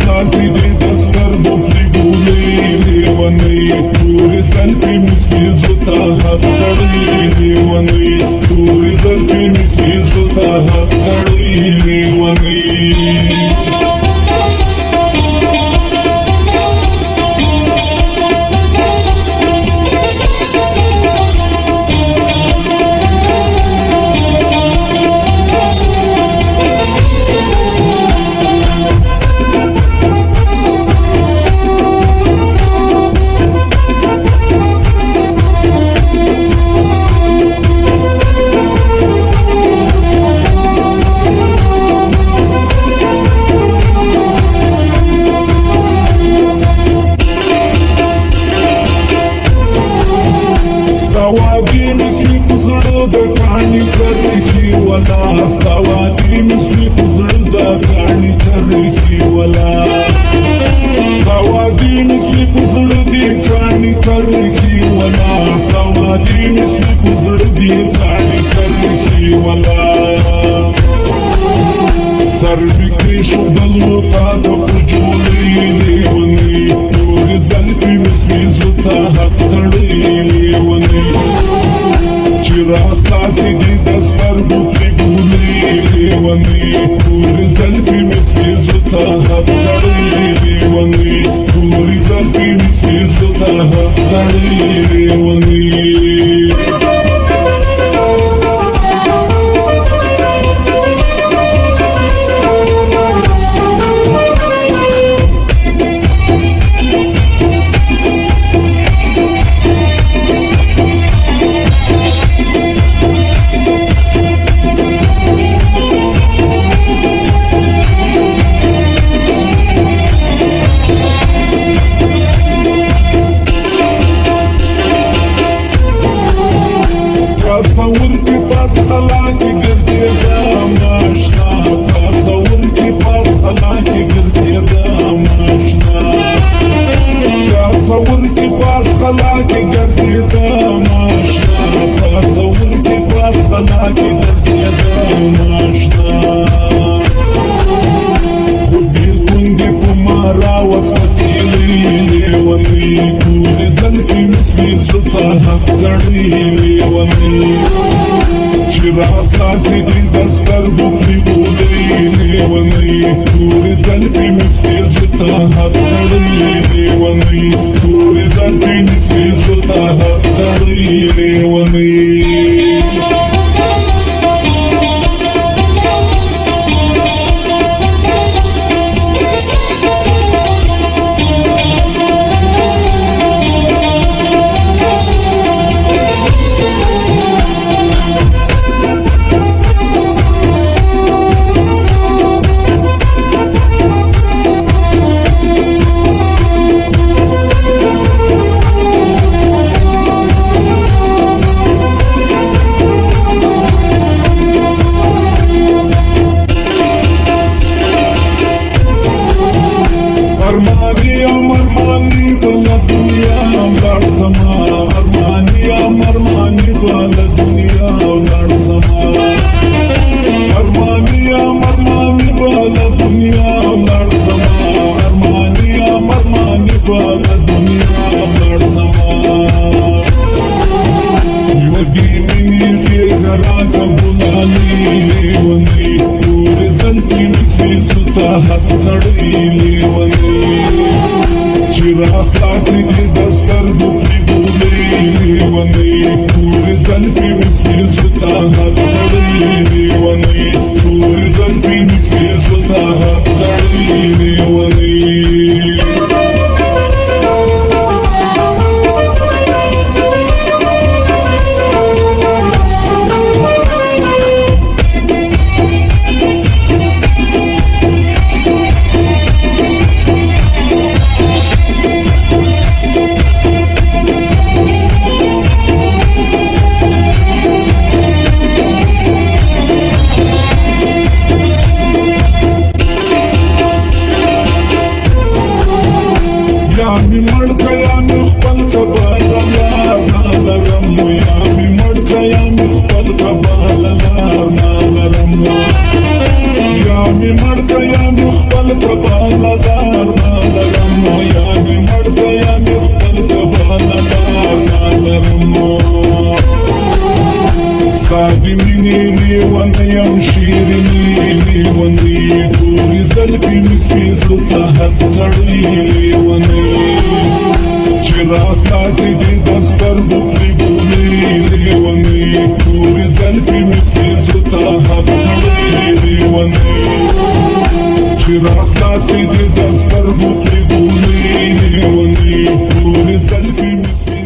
خلاصي دي دستر بوكلي بولي وني توري زلفي مسي زوتاها تڑي وني توري زلفي مسي زوتاها تڑي وني ستاوادي مسلي قزر دا كاني تركي ولا ستاوادي مسلي قزر دا كاني تركي ولا ستاوادي مسلي قزر دي كاني تركي ولا ستاوادي مسلي قزر دي كاني تركي ولا سر بكري شو دلوطا دا قجولي ليوني توري زلفي مسلي زوتاها تڑي وني خلاصي دي دستر بوكلي وني توري زلفي مسي زوتاها تڑي وني توري زلفي مسي زوتاها تڑي وني تصور की पास अल्लाह की गिरदिया माशना تصور की पास अल्लाह की गिरदिया माशना تصور की पास अल्लाह की गिरदिया माशना تصور की पास अल्लाह की गिरदिया माशना खुदी कुंदी कुमारा वसवसीली وني توري زلفي مسلي زوتاها تڑي وني خلاصي دي دستر بوكلي وني توري زلفي مسلي زوتاها تڑي وني توري زلفي مسلي زوتاها تڑي وني یم شیرینی لیونی تورې زلفې مې سپي زړه ته حد کړی لیونی چې راخلاصې دې د سترګو پرې ګولې لیونی تورې زلفې مې سپي زړه ته حد کړی لیونی چې راخلاصې دې د سترګو پرې ګولې لیونی تورې زلفې مې